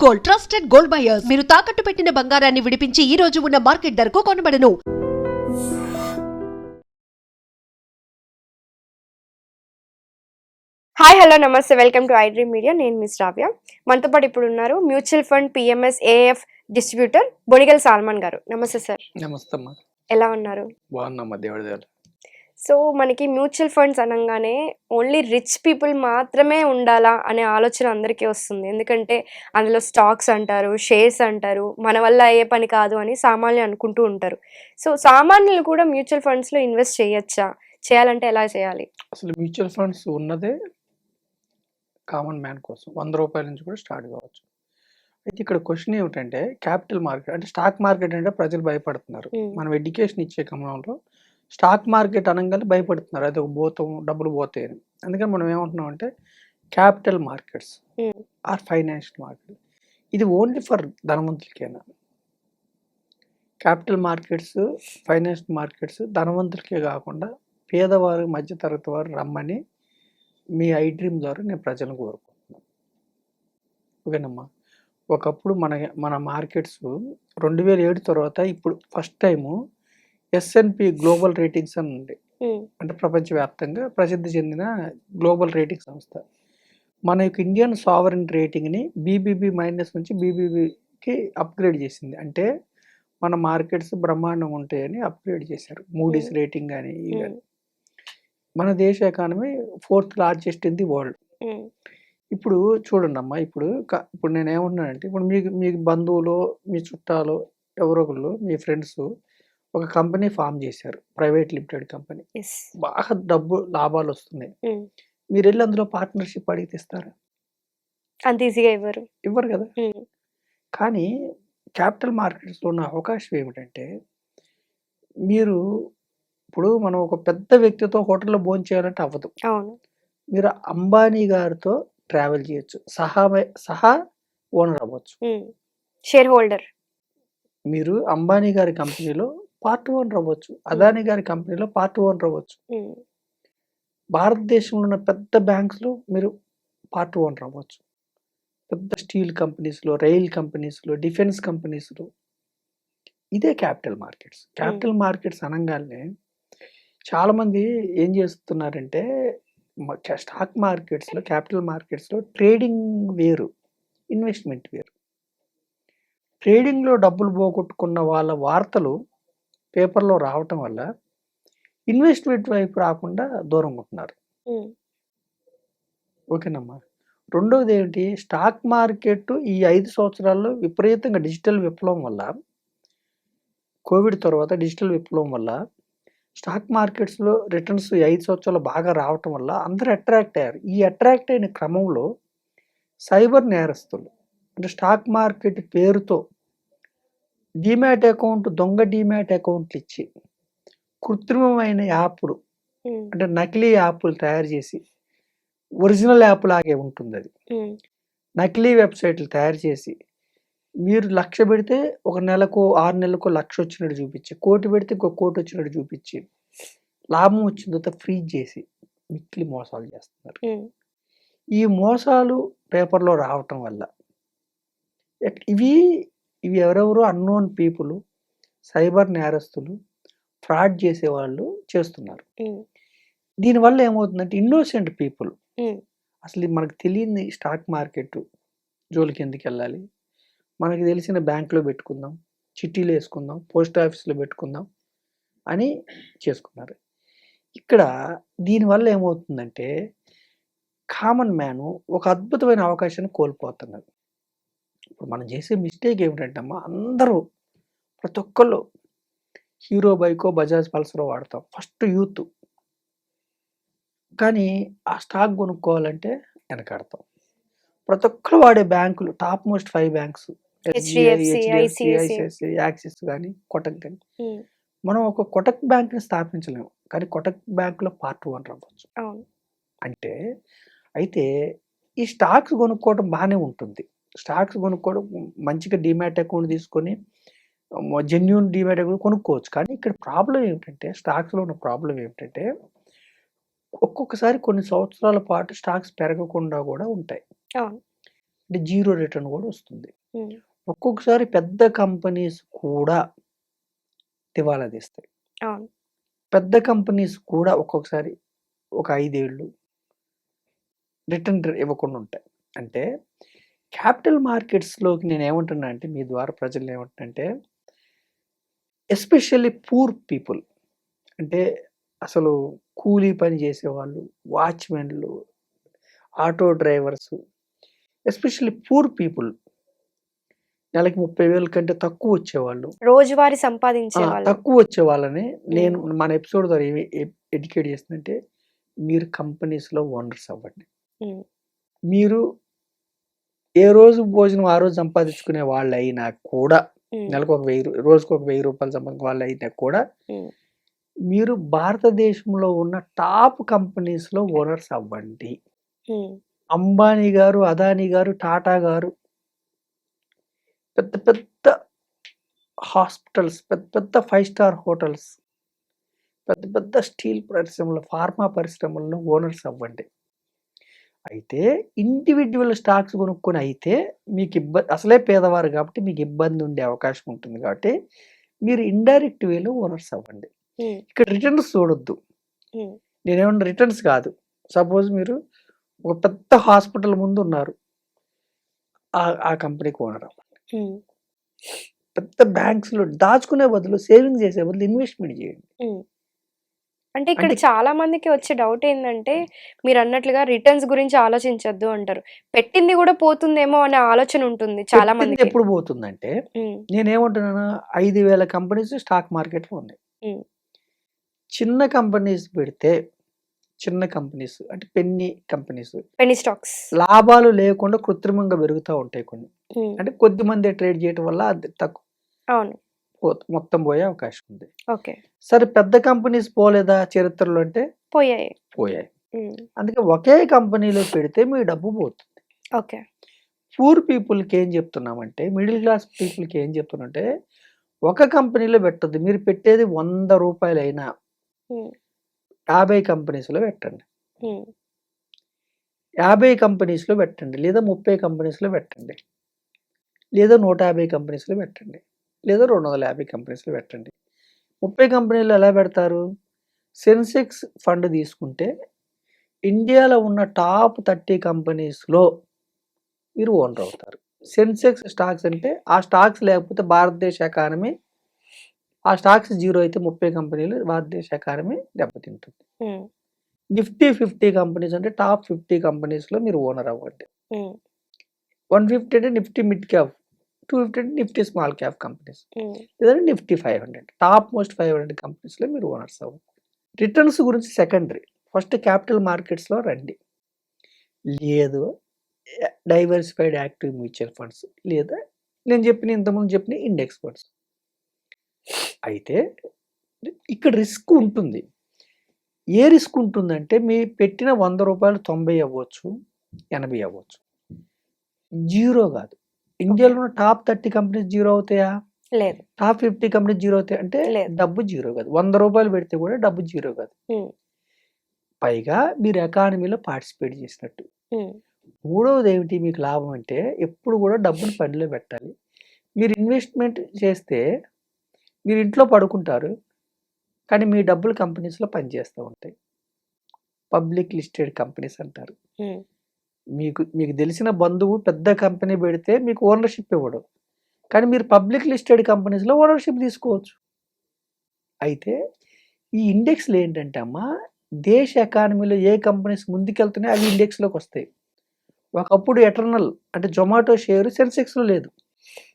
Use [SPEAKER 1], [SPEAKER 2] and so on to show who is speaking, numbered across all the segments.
[SPEAKER 1] Gold, trusted gold buyers. మీరు తాకట్టు పెట్టిన బంగారాన్ని విడిపించి ఈ రోజు ఉన్న మార్కెట్ ధరకు కొనబడను.
[SPEAKER 2] హాయ్ హలో నమస్తే వెల్కమ్ టు ఐడ్రీమ్ మీడియా. నేను మిస్ రావ్య. మనతో పాటు ఇప్పుడు ఉన్నారు mutual fund PMS AF distributor Bonigal Salmon గారు. నమస్తే సార్.
[SPEAKER 3] నమస్తే అమ్మా.
[SPEAKER 2] ఎలా ఉన్నారు?
[SPEAKER 3] బాగున్నామ్మా, దేవుడి దయవల్ల.
[SPEAKER 2] సో మనకి మ్యూచువల్ ఫండ్స్ అనగానే ఓన్లీ రిచ్ పీపుల్ మాత్రమే ఉండాలా అనే ఆలోచన అందరికీ వస్తుంది. ఎందుకంటే అందులో స్టాక్స్ అంటారు, షేర్స్ అంటారు, మన వల్ల అయ్యే పని కాదు అని సామాన్యులు అనుకుంటూ ఉంటారు. సో సామాన్యులు కూడా మ్యూచువల్ ఫండ్స్లో ఇన్వెస్ట్ చేయొచ్చా? చేయాలంటే ఎలా చేయాలి?
[SPEAKER 3] అసలు మ్యూచువల్ ఫండ్స్ ఉన్నదే కామన్ మ్యాన్ కోసం. 100 రూపాయల నుంచి కూడా స్టార్ట్ కావచ్చు. అయితే ఇక్కడ క్వశ్చన్ ఏమిటంటే, క్యాపిటల్ మార్కెట్ అంటే స్టాక్ మార్కెట్ అంటే ప్రజలు భయపడుతున్నారు. మనం ఎడ్యుకేషన్ ఇచ్చే క్రమంలో స్టాక్ మార్కెట్ అనగానే భయపడుతున్నారు, అది ఒక భూతం, డబ్బులు పోతాయి అని. అందుకని మనం ఏమంటున్నాం అంటే capital markets or financial market. ఇది ఓన్లీ ఫర్ ధనవంతులకేనా? క్యాపిటల్ మార్కెట్స్, ఫైనాన్షియల్ మార్కెట్స్ ధనవంతులకే కాకుండా పేదవారు, మధ్యతరగతి వారు రమ్మని మీ ఐ డ్రీమ్ ద్వారా నేను ప్రజలను కోరుకుంటున్నాను. ఓకేనమ్మా. ఒకప్పుడు మన మార్కెట్స్ 2007 తర్వాత ఇప్పుడు first time S&P global ratings అని ఉంది. అంటే ప్రపంచవ్యాప్తంగా ప్రసిద్ధి చెందిన గ్లోబల్ రేటింగ్ సంస్థ మన యొక్క ఇండియన్ సావరెన్ రేటింగ్ని BBB- నుంచి BBBకి అప్గ్రేడ్ చేసింది. అంటే మన మార్కెట్స్ బ్రహ్మాండంగా ఉంటాయని అప్గ్రేడ్ చేశారు. మూడీస్ రేటింగ్ కానీ ఇవి కానీ. మన దేశ economy 4th largest in the world. ఇప్పుడు చూడండి అమ్మా, ఇప్పుడు నేను ఏమంటున్నానంటే, ఇప్పుడు మీకు బంధువులు, మీ చుట్టాలు, ఎవరో ఒకళ్ళు, మీ ఫ్రెండ్స్ ఒక కంపెనీ ఫామ్ చేశారు, ప్రైవేట్ లిమిటెడ్ కంపెనీ. బాగా లాభాలు వస్తున్నాయి. మీరు వెళ్ళి అందులో పార్ట్నర్షిప్ అడిగితే ఇస్తారా?
[SPEAKER 2] అంత ఈజీగా
[SPEAKER 3] ఇవ్వరు కదా. కానీ క్యాపిటల్ మార్కెట్స్లో ఉన్న అవకాశం ఏమిటంటే, మీరు ఇప్పుడు మనం ఒక పెద్ద వ్యక్తితో హోటల్లో భోజనం చేయాలంటే అవ్వదు. మీరు అంబానీ గారితో ట్రావెల్ చేయొచ్చు, సహా ఓనర్ అవ్వచ్చు,
[SPEAKER 2] షేర్ హోల్డర్. మీరు
[SPEAKER 3] అంబానీ గారి కంపెనీలో పార్ట్ ఓనర్ అవ్వచ్చు, అదానీ గారి కంపెనీలో పార్ట్ ఓనర్ అవ్వచ్చు. భారతదేశంలో ఉన్న పెద్ద బ్యాంక్స్లో మీరు పార్ట్ ఓనర్ అవ్వచ్చు. పెద్ద స్టీల్ కంపెనీస్లో, రైల్ కంపెనీస్లో, డిఫెన్స్ కంపెనీస్లో. ఇదే క్యాపిటల్ మార్కెట్స్. క్యాపిటల్ మార్కెట్స్ అనగానే చాలామంది ఏం చేస్తున్నారంటే, స్టాక్ మార్కెట్స్లో, క్యాపిటల్ మార్కెట్స్లో ట్రేడింగ్ వేరు, ఇన్వెస్ట్మెంట్ వేరు. ట్రేడింగ్లో డబ్బులు పోగొట్టుకున్న వాళ్ళ వార్తలు పేపర్లో రావటం వల్ల ఇన్వెస్ట్మెంట్ వైపు రాకుండా దూరం ఉంటున్నారు. ఓకేనమ్మా. రెండవది ఏంటి, స్టాక్ మార్కెట్ ఈ 5 సంవత్సరాల్లో విపరీతంగా డిజిటల్ విప్లవం వల్ల, కోవిడ్ తర్వాత డిజిటల్ విప్లవం వల్ల స్టాక్ మార్కెట్స్లో రిటర్న్స్ 5 సంవత్సరాలు బాగా రావటం వల్ల అందరూ అట్రాక్ట్ అయ్యారు. ఈ అట్రాక్ట్ అయిన క్రమంలో సైబర్ నేరస్తులు, అంటే స్టాక్ మార్కెట్ పేరుతో డీమ్యాట్ అకౌంట్, దొంగ డీమ్యాట్ అకౌంట్లు ఇచ్చి కృత్రిమమైన యాప్లు, అంటే నకిలీ యాప్లు తయారు చేసి, ఒరిజినల్ యాప్ లాగే ఉంటుంది అది, నకిలీ వెబ్సైట్లు తయారు చేసి, మీరు 1,00,000 పెడితే ఒక నెలకు 6 నెలలకు 1,00,000 వచ్చినట్టు చూపించి, 1,00,000 పెడితే 1,00,000 వచ్చినట్టు చూపించి, లాభం వచ్చిన తర్వాత ఫ్రీజ్ చేసి మిక్కిలి మోసాలు చేస్తున్నారు. ఈ మోసాలు పేపర్లో రావటం వల్ల ఇవి ఎవరెవరో అన్నోన్ పీపుల్, సైబర్ నేరస్తులు, ఫ్రాడ్ చేసేవాళ్ళు చేస్తున్నారు. దీనివల్ల ఏమవుతుందంటే ఇన్నోసెంట్ పీపుల్, అసలు మనకు తెలియని స్టాక్ మార్కెట్ జోలికి ఎందుకు వెళ్ళాలి, మనకి తెలిసిన బ్యాంకులో పెట్టుకుందాం, చిట్టీలు వేసుకుందాం, పోస్ట్ ఆఫీస్లో పెట్టుకుందాం అని చేసుకున్నారు. ఇక్కడ దీనివల్ల ఏమవుతుందంటే కామన్ మ్యాన్ ఒక అద్భుతమైన అవకాశాన్ని కోల్పోతున్నారు. ఇప్పుడు మనం చేసే మిస్టేక్ ఏమిటంటే అమ్మా, అందరూ ప్రతి ఒక్కళ్ళు హీరో బైకో, బజాజ్ పల్సరో వాడతాం, ఫస్ట్ యూత్. కానీ ఆ స్టాక్ కొనుక్కోవాలంటే వెనకాడతాం. ప్రతి ఒక్కరు వాడే బ్యాంకులు, top most 5 banks, HDFC, ICICI, axis కానీ, కొటక్ కానీ. మనం ఒక కొటక్ బ్యాంక్ని స్థాపించలేము, కానీ కొటక్ బ్యాంకులో పార్ట్ ఓనర్ అవ్వచ్చు. అంటే అయితే ఈ స్టాక్స్ కొనుక్కోవడం బాగానే ఉంటుంది. స్టాక్స్ కొనుక్కోవడం మంచిగా డీమ్యాట్ అకౌంట్ తీసుకొని జెన్యూన్ డీమ్యాట్ అకౌంట్ కొనుక్కోవచ్చు. కానీ ఇక్కడ ప్రాబ్లం ఏమిటంటే, స్టాక్స్లో ఉన్న ప్రాబ్లం ఏమిటంటే, ఒక్కొక్కసారి కొన్ని సంవత్సరాల పాటు స్టాక్స్ పెరగకుండా కూడా ఉంటాయి. అంటే జీరో రిటర్న్ కూడా వస్తుంది.
[SPEAKER 2] ఉమ్,
[SPEAKER 3] ఒక్కొక్కసారి పెద్ద కంపెనీస్ కూడా దివాలా తీస్తాయి.
[SPEAKER 2] అవును.
[SPEAKER 3] పెద్ద కంపెనీస్ కూడా ఒక్కొక్కసారి ఒక 5 ఏళ్ళు రిటర్న్ ఇవ్వకుండా ఉంటాయి. అంటే క్యాపిటల్ మార్కెట్స్‌లోకి నేనేమంటున్నా అంటే మీ ద్వారా ప్రజల్ని ఏమంటున్నానంటే ఎస్పెషల్లీ పూర్ పీపుల్ అంటే అసలు కూలీ పని చేసేవాళ్ళు, వాచ్‌మెన్‌లు, auto drivers especially poor people నెలకి 30,000 కంటే తక్కువ వచ్చేవాళ్ళు.
[SPEAKER 2] రోజువారీ సంపాదించే వాళ్ళు.
[SPEAKER 3] తక్కువ వచ్చే వాళ్ళని నేను మన ఎపిసోడ్ ద్వారా ఏమి ఎడ్యుకేట్ చేస్తుందంటే మీరు కంపెనీస్‌లో ఓనర్స్ అవ్వండి.
[SPEAKER 2] ఉమ్,
[SPEAKER 3] మీరు ఏ రోజు భోజనం ఆ రోజు సంపాదించుకునే వాళ్ళైనా కూడా
[SPEAKER 2] ఉమ్,
[SPEAKER 3] నెలకు ఒక 1000 రోజుకు ఒక 1000 రూపాయలు సంపాదించుకునే వాళ్ళైనా కూడా
[SPEAKER 2] ఉమ్,
[SPEAKER 3] మీరు భారతదేశంలో ఉన్న టాప్ కంపెనీస్‌లో ఓనర్స్ అవ్వండి.
[SPEAKER 2] ఉమ్,
[SPEAKER 3] అంబానీ గారు, అదానీ గారు, టాటా గారు పెద్ద పెద్ద హాస్పిటల్స్, పెద్ద పెద్ద 5 స్టార్ హోటల్స్, పెద్ద పెద్ద స్టీల్ పరిశ్రమలు, ఫార్మా పరిశ్రమల్లో ఓనర్స్ అవ్వండి. అయితే ఇండివిడ్యువల్ స్టాక్స్ కొనుక్కొని అయితే మీకు అసలే పేదవారు కాబట్టి మీకు ఇబ్బంది ఉండే అవకాశం ఉంటుంది కాబట్టి మీరు ఇండైరెక్ట్ వేలో ఓనర్స్ అవ్వండి.
[SPEAKER 2] ఉమ్,
[SPEAKER 3] ఇక్కడ రిటర్న్స్ చూడొద్దు.
[SPEAKER 2] ఉమ్,
[SPEAKER 3] నేనేమన్నా రిటర్న్స్ కాదు. సపోజ్ మీరు ఒక పెద్ద హాస్పిటల్ ముందు ఉన్నారు. ఆ కంపెనీకి ఓనర్ అవ్వండి.
[SPEAKER 2] ఉమ్,
[SPEAKER 3] పెద్ద బ్యాంక్స్‌లో దాచుకునే బదులు సేవింగ్ చేసే బదులు ఇన్వెస్ట్‌మెంట్ చేయండి.
[SPEAKER 2] ఉమ్. అంటే ఇక్కడ
[SPEAKER 3] అంటే
[SPEAKER 2] చాలా మందికి వచ్చే డౌట్ ఏందంటే, మీరన్నట్లుగా రిటర్న్స్ గురించి ఆలోచించొద్దు అంటారు. పెట్టింది గూడా పోతుందేమో అనే ఆలోచన ఉంటుంది చాలా
[SPEAKER 3] పెట్టింది
[SPEAKER 2] మందికి.
[SPEAKER 3] ఎప్పుడు పోతుందంటే
[SPEAKER 2] హ్మ్.
[SPEAKER 3] నేనేమంటున్నాను 5,000 కంపెనీస్ స్టాక్ మార్కెట్‌లో ఉన్నాయి.
[SPEAKER 2] హ్మ్.
[SPEAKER 3] చిన్న కంపెనీస్ పెడితే చిన్న కంపెనీస్ అంటే కంపెనీస్
[SPEAKER 2] పెన్నీ స్టాక్స్.
[SPEAKER 3] లాభాలు లేకుండా కృత్రిమంగా పెరుగుతా ఉంటాయి కొన్ని.
[SPEAKER 2] హ్మ్.
[SPEAKER 3] అంటే కొద్ది మందే ట్రేడ్ చేయటం వల్ల అది
[SPEAKER 2] అవును.
[SPEAKER 3] మొత్తం పోయే అవకాశం ఉంది.
[SPEAKER 2] ఓకే.
[SPEAKER 3] సరే పెద్ద కంపెనీస్ పోలేదా చరిత్రలో అంటే
[SPEAKER 2] పోయాయి.
[SPEAKER 3] పోయాయి.
[SPEAKER 2] హ్మ్.
[SPEAKER 3] అందుకే ఒకే కంపెనీలో పెడితే మీ డబ్బు పోతుంది.
[SPEAKER 2] ఓకే.
[SPEAKER 3] పూర్ పీపుల్‌కి ఏం చెప్తున్నామంటే మిడిల్ క్లాస్ పీపుల్‌కి ఏం చెప్తున్నామంటే ఒక కంపెనీలో పెట్టొద్దు. మీరు పెట్టేది ₹100 అయినా
[SPEAKER 2] హ్మ్.
[SPEAKER 3] 50 కంపెనీస్‌లో పెట్టండి.
[SPEAKER 2] హ్మ్.
[SPEAKER 3] 50 కంపెనీస్‌లో పెట్టండి. లేదా 30 కంపెనీస్‌లో పెట్టండి. లేదా 150 కంపెనీస్‌లో పెట్టండి. లేదా 250 కంపెనీస్‌లో పెట్టండి. 30 కంపెనీలు ఎలా పెడతారు? సెన్సెక్స్ ఫండ్ తీసుకుంటే ఇండియాలో ఉన్న టాప్ 30 కంపెనీస్‌లో మీరు ఓనర్ అవుతారు. సెన్సెక్స్ స్టాక్స్ అంటే ఆ స్టాక్స్ లేకపోతే భారతదేశ ఎకానమీ ఆ స్టాక్స్ జీరో అయితే 30 కంపెనీలు భారతదేశ ఎకానమీ దెబ్బతింటుంది.
[SPEAKER 2] హ్మ్.
[SPEAKER 3] నిఫ్టీ 50 కంపెనీస్ అంటే టాప్ 50 కంపెనీస్‌లో మీరు ఓనర్ అవ్వండి.
[SPEAKER 2] హ్మ్.
[SPEAKER 3] 150 అంటే నిఫ్టీ మిడ్ క్యాప్, 250 అంటే నిఫ్టీ స్మాల్ క్యాప్ కంపెనీస్.
[SPEAKER 2] హ్మ్.
[SPEAKER 3] లేదంటే నిఫ్టీ 500 టాప్ మోస్ట్ 500 కంపెనీస్‌లో మీరు ఓనర్స్ అవ్వండి. రిటర్న్స్ గురించి సెకండరీ. ఫస్ట్ క్యాపిటల్ మార్కెట్స్‌లో రండి. లేదు డైవర్సిఫైడ్ యాక్టివ్ మ్యూచువల్ ఫండ్స్ లేదా నేను ఇంతకుముందు చెప్పిన ఇండెక్స్ ఫండ్స్. అయితే ఇక్కడ రిస్క్ ఉంటుంది. ఏ రిస్క్ ఉంటుందంటే మీ పెట్టిన ₹100 90 అవ్వచ్చు, 80 అవ్వచ్చు. జీరో కాదు. ఇండియాలో ఉన్న టాప్ 30 కంపెనీస్ జీరో అవుతాయా?
[SPEAKER 2] లేదు.
[SPEAKER 3] టాప్ 50 కంపెనీస్ జీరో అవుతాయి అంటే
[SPEAKER 2] లేదు.
[SPEAKER 3] డబ్బు జీరో కాదు. ₹100 పెడితే కూడా డబ్బు జీరో కాదు.
[SPEAKER 2] హ్మ్.
[SPEAKER 3] పైగా మీరు ఎకానమీలో పార్టిసిపేట్ చేసినట్టు.
[SPEAKER 2] హ్మ్.
[SPEAKER 3] మూడవది ఏమిటి మీకు లాభం అంటే ఎప్పుడు కూడా డబ్బుని పనిలో పెట్టాలి. మీరు ఇన్వెస్ట్‌మెంట్ చేస్తే మీరు ఇంట్లో పడుకుంటారు. కానీ మీ డబ్బులు కంపెనీస్‌లో పనిచేస్తూ ఉంటాయి. పబ్లిక్ లిస్టెడ్ కంపెనీస్ అంటారు.
[SPEAKER 2] హ్మ్.
[SPEAKER 3] మీకు తెలిసిన బంధువు పెద్ద కంపెనీ పెడితే మీకు ఓనర్‌షిప్ ఇవ్వడు. కానీ మీరు పబ్లిక్ లిస్టెడ్ కంపెనీస్‌లో ఓనర్‌షిప్ తీసుకోవచ్చు. అయితే ఈ ఇండెక్స్‌లు ఏంటంటే అమ్మా దేశ ఎకానమీలో ఏ కంపెనీస్ ముందుకెళ్తున్నాయో అవి ఇండెక్స్‌లోకి వస్తాయి. ఒకప్పుడు ఎటర్నల్ అంటే జొమాటో షేర్ సెన్సెక్స్‌లో లేదు.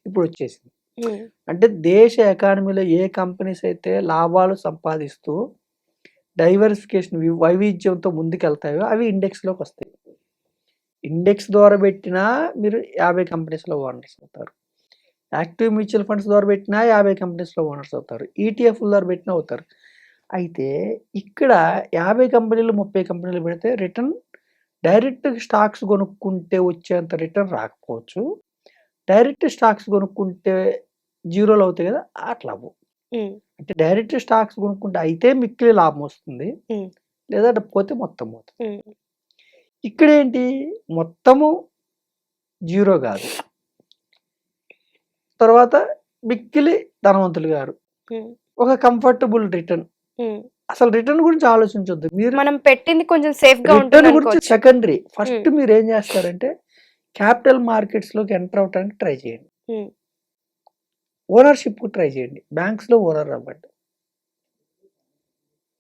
[SPEAKER 3] ఇప్పుడు వచ్చేసింది.
[SPEAKER 2] హ్మ్.
[SPEAKER 3] అంటే దేశ ఎకానమీలో ఏ కంపెనీస్ అయితే లాభాలు సంపాదిస్తూ డైవర్సిఫికేషన్ వైవిధ్యంతో ముందుకెళ్తాయో అవి ఇండెక్స్‌లోకి వస్తాయి. ఇండెక్స్ ద్వారా పెట్టినా మీరు 50 కంపెనీస్‌లో ఓనర్స్ అవుతారు. యాక్టివ్ మ్యూచువల్ ఫండ్స్ ద్వారా పెట్టినా 50 కంపెనీస్‌లో ఓనర్స్ అవుతారు. ఈటీఎఫ్‌ల ద్వారా పెట్టినా అవుతారు. అయితే ఇక్కడ 50 కంపెనీలు, 30 కంపెనీలు పెడితే రిటర్న్ డైరెక్ట్ స్టాక్స్ కొనుక్కుంటే వచ్చేంత రిటర్న్ రాకపోవచ్చు. డైరెక్ట్ స్టాక్స్ కొనుక్కుంటే జీరోలు అవుతాయి కదా! అట్లా అవ్వవు.
[SPEAKER 2] హ్మ్.
[SPEAKER 3] అంటే డైరెక్ట్ స్టాక్స్ కొనుక్కుంటే అయితే మిక్కిలి లాభం వస్తుంది.
[SPEAKER 2] హ్మ్.
[SPEAKER 3] లేదా పోతే మొత్తం పోతుంది.
[SPEAKER 2] హ్మ్.
[SPEAKER 3] ఇక్కడేంటి మొత్తము జీరో కాదు. తర్వాత మిక్కిలి ధనవంతులు గారు.
[SPEAKER 2] ఉమ్,
[SPEAKER 3] ఒక కంఫర్టబుల్ రిటర్న్.
[SPEAKER 2] ఉమ్.
[SPEAKER 3] అసలు రిటర్న్ గురించి ఆలోచించొద్దు. మీరు
[SPEAKER 2] మనం పెట్టింది కొంచెం సేఫ్ గా ఉంటుంది
[SPEAKER 3] రిటర్న్ గురించి
[SPEAKER 2] అనుకోవచ్చు.
[SPEAKER 3] సెకండరీ. ఫస్ట్ మీరు ఏం చేస్తారంటే క్యాపిటల్ మార్కెట్స్లోకి ఎంటర్ అవడానికి ట్రై చేయండి.
[SPEAKER 2] ఉమ్,
[SPEAKER 3] ఓనర్షిప్ ట్రై చేయండి. బ్యాంక్స్లో ఓనర్ అవ్వండి.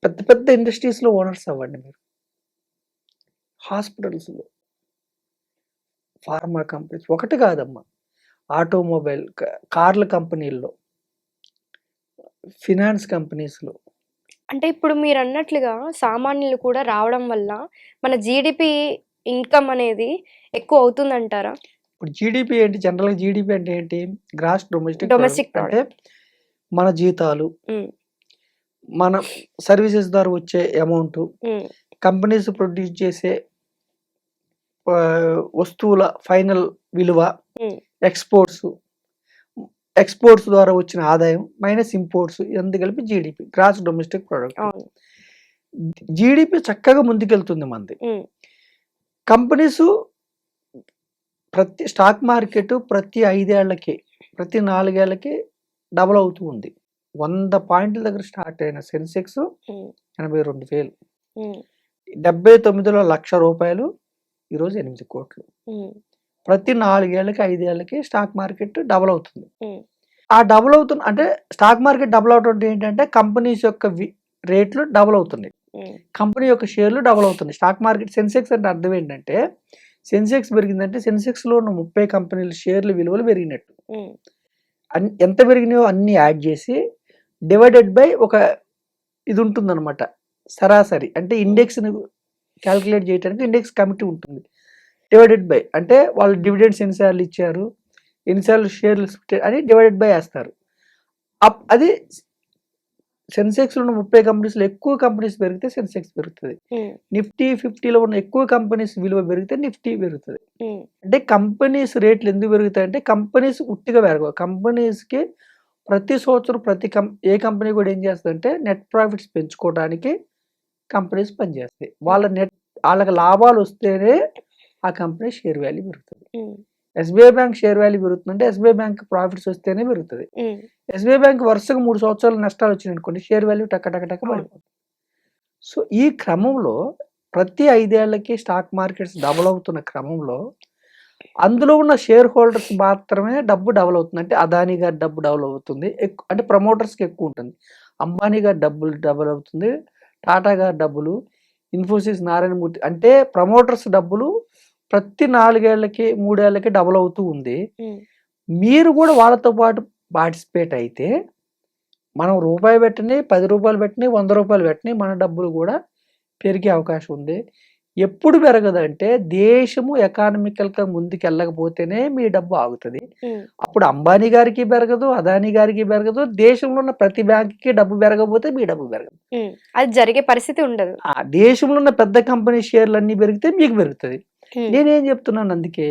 [SPEAKER 3] పెద్ద పెద్ద ఇండస్ట్రీస్లో ఓనర్స్ అవ్వండి మీరు. హాస్పిటల్స్లో, ఫార్మా కంపెనీస్ ఒకటి కాదమ్మా, ఆటోమొబైల్ కార్ల కంపెనీల్లో, ఫినాన్స్ కంపెనీస్లో.
[SPEAKER 2] అంటే ఇప్పుడు మీరు అన్నట్లుగా సామాన్యులు కూడా రావడం వల్ల మన జీడిపి ఇన్కమ్ అనేది ఎక్కువ అవుతుందంటారా?
[SPEAKER 3] ఇప్పుడు జీడిపి ఏంటి? జనరల్గా జీడిపి అంటే ఏంటి? గ్రాస్ డొమెస్టిక్
[SPEAKER 2] డొమెస్టిక్
[SPEAKER 3] అంటే మన జీతాలు,
[SPEAKER 2] ఉమ్,
[SPEAKER 3] మన సర్వీసెస్ ద్వారా వచ్చే అమౌంట్,
[SPEAKER 2] ఉమ్,
[SPEAKER 3] కంపెనీస్ ప్రొడ్యూస్ చేసే వస్తువుల ఫైనల్ విలువ,
[SPEAKER 2] ఉమ్,
[SPEAKER 3] ఎక్స్పోర్ట్స్ ద్వారా వచ్చిన ఆదాయం మైనస్ ఇంపోర్ట్స్ ఇదంతా కలిపి జీడిపి, గ్రాస్ డొమెస్టిక్ ప్రొడక్ట్.
[SPEAKER 2] అవును.
[SPEAKER 3] జీడిపి చక్కగా ముందుకెళ్తుంది మనది.
[SPEAKER 2] ఉమ్,
[SPEAKER 3] కంపెనీస్ ప్రతి స్టాక్ మార్కెట్ ప్రతి 5 ఏళ్లకి, ప్రతి 4 ఏళ్లకి డబుల్ అవుతూ ఉంది. 100 పాయింట్ల దగ్గర స్టార్ట్ అయిన సెన్సెక్స్
[SPEAKER 2] ఉమ్,
[SPEAKER 3] 82,000,
[SPEAKER 2] ఉమ్,
[SPEAKER 3] 79లో ₹1,00,000, ఈరోజు 8 కోట్లు.
[SPEAKER 2] ఉమ్,
[SPEAKER 3] ప్రతి 4 ఏళ్లకి 5 ఏళ్లకి స్టాక్ మార్కెట్ డబుల్ అవుతుంది.
[SPEAKER 2] ఉమ్,
[SPEAKER 3] ఆ డబుల్ అవుతుంది అంటే స్టాక్ మార్కెట్ డబుల్ అవడం అంటే ఏంటంటే కంపెనీస్ యొక్క రేట్లు డబుల్ అవుతున్నాయి,
[SPEAKER 2] ఉమ్,
[SPEAKER 3] కంపెనీ యొక్క షేర్లు డబుల్ అవుతున్నాయి. స్టాక్ మార్కెట్ సెన్సెక్స్ అంటే అర్థం ఏంటంటే సెన్సెక్స్ పెరిగిందంటే సెన్సెక్స్లో ఉన్న 30 కంపెనీల షేర్ల విలువలు పెరిగినట్టు.
[SPEAKER 2] ఉమ్,
[SPEAKER 3] ఎంత పెరిగినాయో అన్ని యాడ్ చేసి డివైడెడ్ బై ఒక ఇది ఉంటుందన్నమాట, సరాసరి. అంటే ఇండెక్స్ని క్యాలిక్యులేట్ చేయడానికి ఇండెక్స్ కమిటీ ఉంటుంది. డివైడెడ్ బై అంటే వాళ్ళు డివిడెండ్స్ ఎన్నిసార్లు ఇచ్చారు, ఎన్నిసార్లు షేర్లు అని డివైడెడ్ బై వేస్తారు. అది సెన్సెక్స్లో ఉన్న 30 కంపెనీస్లో ఎక్కువ కంపెనీస్ పెరిగితే సెన్సెక్స్ పెరుగుతుంది.
[SPEAKER 2] ఉమ్,
[SPEAKER 3] నిఫ్టీ 50లో ఉన్న ఎక్కువ కంపెనీస్ విలువ పెరిగితే నిఫ్టీ పెరుగుతుంది.
[SPEAKER 2] ఉమ్,
[SPEAKER 3] అంటే కంపెనీస్ రేట్లు ఎందుకు పెరుగుతాయి అంటే కంపెనీస్ ఉట్టిగా పెరగవు. కంపెనీస్కి ప్రతి సంవత్సరం ఏ కంపెనీ కూడా ఏం చేస్తుందంటే నెట్ ప్రాఫిట్స్ పెంచుకోవడానికి కంపెనీస్ పనిచేస్తాయి. వాళ్ళకి లాభాలు వస్తేనే ఆ కంపెనీ షేర్ వాల్యూ పెరుగుతుంది.
[SPEAKER 2] Um,
[SPEAKER 3] SBI bank share value పెరుగుతుందంటే ఎస్బీఐ బ్యాంక్ ప్రాఫిట్స్ వస్తేనే పెరుగుతుంది.
[SPEAKER 2] ఉమ్,
[SPEAKER 3] ఎస్బీఐ బ్యాంక్ వరుసగా 3 సంవత్సరాలు నష్టాలు వచ్చినాయి అనుకోండి, షేర్ వాల్యూ టక్క
[SPEAKER 2] అవును.
[SPEAKER 3] పడిపోతుంది. సో ఈ క్రమంలో ప్రతి 5 ఏళ్లకి స్టాక్ మార్కెట్స్ డబుల్ అవుతున్న క్రమంలో అందులో ఉన్న షేర్ హోల్డర్స్ మాత్రమే డబ్బు డబుల్ అవుతుంది. అంటే అదానీ గారి డబ్బు డబుల్ అవుతుంది, అంటే ప్రమోటర్స్కి ఎక్కువ ఉంటుంది. అంబానీ గారి డబ్బులు డబుల్ అవుతుంది, టాటా గారి డబ్బులు, ఇన్ఫోసిస్, నారాయణమూర్తి, అంటే ప్రమోటర్స్ డబ్బులు ప్రతి 4 ఏళ్లకి 3 ఏళ్లకి డబుల్ అవుతూ ఉంది.
[SPEAKER 2] ఉమ్,
[SPEAKER 3] మీరు కూడా వాళ్ళతో పాటు పార్టిసిపేట్ అయితే మనం రూపాయి పెట్టని, ₹10 పెట్టని, ₹100 పెట్టని మన డబ్బులు కూడా పెరిగే అవకాశం ఉంది. ఎప్పుడు పెరగదంటే దేశము ఎకానమికల్గా ముందుకెళ్ళకపోతేనే మీ డబ్బు ఆగుతుంది.
[SPEAKER 2] ఉమ్,
[SPEAKER 3] అప్పుడు అంబానీ గారికి పెరగదు, అదానీ గారికి పెరగదు, దేశంలో ఉన్న ప్రతి బ్యాంక్కి డబ్బు పెరగకపోతే మీ డబ్బు పెరగదు.
[SPEAKER 2] ఉమ్. అది జరిగే పరిస్థితి ఉండదు.
[SPEAKER 3] ఆ దేశంలో ఉన్న పెద్ద కంపెనీ షేర్లు అన్నీ పెరిగితే మీకు పెరుగుతుంది.
[SPEAKER 2] ఉమ్,
[SPEAKER 3] నేనేం చెప్తున్నాను, అందుకే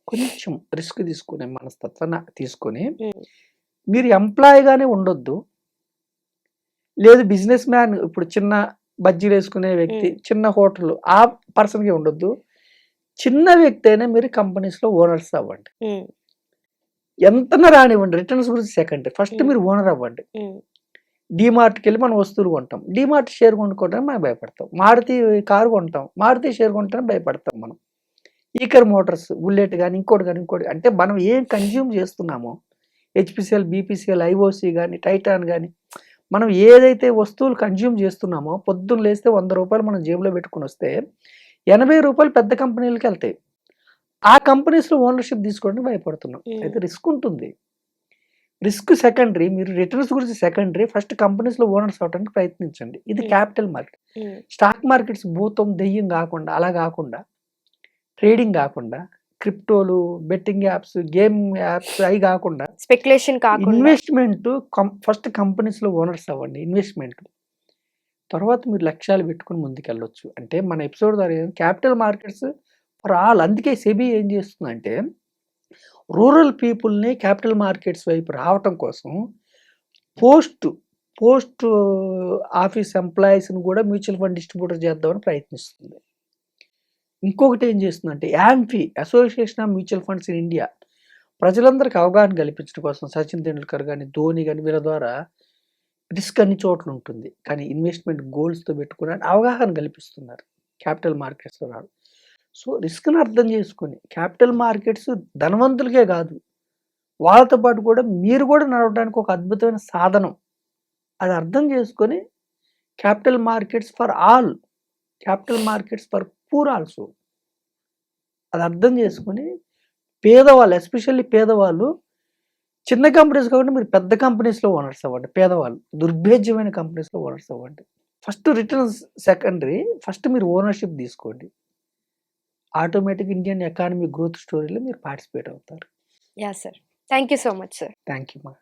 [SPEAKER 3] కొంచెం రిస్క్ తీసుకునే మనస్తత్వాన్ని తీసుకొని
[SPEAKER 2] ఉమ్,
[SPEAKER 3] మీరు ఎంప్లాయీగానే ఉండొద్దు. లేదు బిజినెస్ మ్యాన్, ఇప్పుడు చిన్న బజ్జీలు వేసుకునే వ్యక్తి, చిన్న హోటల్, ఆ పర్సన్కి ఉండొద్దు. చిన్న వ్యక్తి అయినా మీరు కంపెనీస్లో ఓనర్స్ అవ్వండి.
[SPEAKER 2] ఉమ్,
[SPEAKER 3] ఎంతనా రానివ్వండి, రిటర్న్స్ గురించి సెకండరీ, ఫస్ట్ మీరు ఓనర్ అవ్వండి.
[SPEAKER 2] ఉమ్,
[SPEAKER 3] డీమార్ట్కి వెళ్ళి మనం వస్తువులు కొంటాం, డీమార్ట్ షేర్ కొనుక్కోవడానికి మనం భయపడతాం. మారుతి కారు కొంటాం, మారుతి షేర్ కొనడానికి భయపడతాం మనం. ఈకర్ మోటార్స్, బుల్లెట్ కానీ ఇంకోటి అంటే మనం ఏం కన్జ్యూమ్ చేస్తున్నామో, హెచ్పిసిఎల్, బీపీసీఎల్, ఐఓసి కానీ, టైటాన్ కానీ, మనం ఏదైతే వస్తువులు కన్జ్యూమ్ చేస్తున్నామో పొద్దున్న లేస్తే ₹100 మనం జేబులో పెట్టుకుని వస్తే ₹80 పెద్ద కంపెనీలకి వెళ్తాయి. ఆ కంపెనీస్లో ఓనర్షిప్ తీసుకోవడానికి భయపడుతున్నాం. అయితే రిస్క్ ఉంటుంది. రిస్క్ సెకండరీ, మీరు రిటర్న్స్ గురించి సెకండరీ, ఫస్ట్ కంపెనీస్లో ఓనర్స్ అవడానికి ప్రయత్నించండి. ఇది క్యాపిటల్ మార్కెట్.
[SPEAKER 2] ఉమ్,
[SPEAKER 3] స్టాక్ మార్కెట్స్ భూతం దెయ్యం కాకుండా, అలా కాకుండా, ట్రేడింగ్ కాకుండా, క్రిప్టోలు, బెట్టింగ్ యాప్స్, గేమ్ యాప్స్ అవి కాకుండా
[SPEAKER 2] స్పెక్యులేషన్ కాకుండా
[SPEAKER 3] ఇన్వెస్ట్మెంట్. ఫస్ట్ కంపెనీస్లో ఓనర్స్ అవ్వండి, ఇన్వెస్ట్మెంట్. తర్వాత మీరు లక్ష్యాలు పెట్టుకుని ముందుకెళ్ళొచ్చు. అంటే మన ఎపిసోడ్ ద్వారా క్యాపిటల్ మార్కెట్స్ ఫర్ ఆల్. అందుకే సెబీ ఏం చేస్తుందంటే రూరల్ పీపుల్ని క్యాపిటల్ మార్కెట్స్ వైపు రావటం కోసం పోస్ట్ ఆఫీస్ ఎంప్లాయీస్ని కూడా మ్యూచువల్ ఫండ్ డిస్ట్రిబ్యూటర్ చేద్దామని ప్రయత్నిస్తుంది. ఇంకొకటి ఏం చేస్తుందంటే amphi association of mutual funds in India ప్రజలందరికీ అవగాహన కల్పించడం కోసం సచిన్ తెండూల్కర్ కానీ ధోని కానీ వీళ్ళ ద్వారా రిస్క్ అన్ని చోట్ల ఉంటుంది కానీ ఇన్వెస్ట్మెంట్ గోల్స్తో పెట్టుకుని అవగాహన కల్పిస్తున్నారు క్యాపిటల్ మార్కెట్స్లో రాదు. సో రిస్క్ని అర్థం చేసుకొని క్యాపిటల్ మార్కెట్స్ ధనవంతులకే కాదు వాళ్ళతో పాటు కూడా మీరు కూడా నడవడానికి ఒక అద్భుతమైన సాధనం. అది అర్థం చేసుకొని capital markets for all, capital markets for poor also, అది అర్థం చేసుకొని పేదవాళ్ళు ఎస్పెషల్లీ పేదవాళ్ళు చిన్న కంపెనీస్ కాకుండా మీరు పెద్ద కంపెనీస్లో ఓనర్స్ అవ్వండి. పేదవాళ్ళు దుర్భేద్యమైన కంపెనీస్లో ఓనర్స్ అవ్వండి. ఫస్ట్ రిటర్న్స్ సెకండరీ, ఫస్ట్ మీరు ఓనర్షిప్ తీసుకోండి. ఆటోమేటిక్ ఇండియన్ ఎకానమీ గ్రోత్ స్టోరీలో మీరు పార్టిసిపేట్ అవుతారు.
[SPEAKER 2] Yeah sir, thank you so much sir.
[SPEAKER 3] Thank you మా.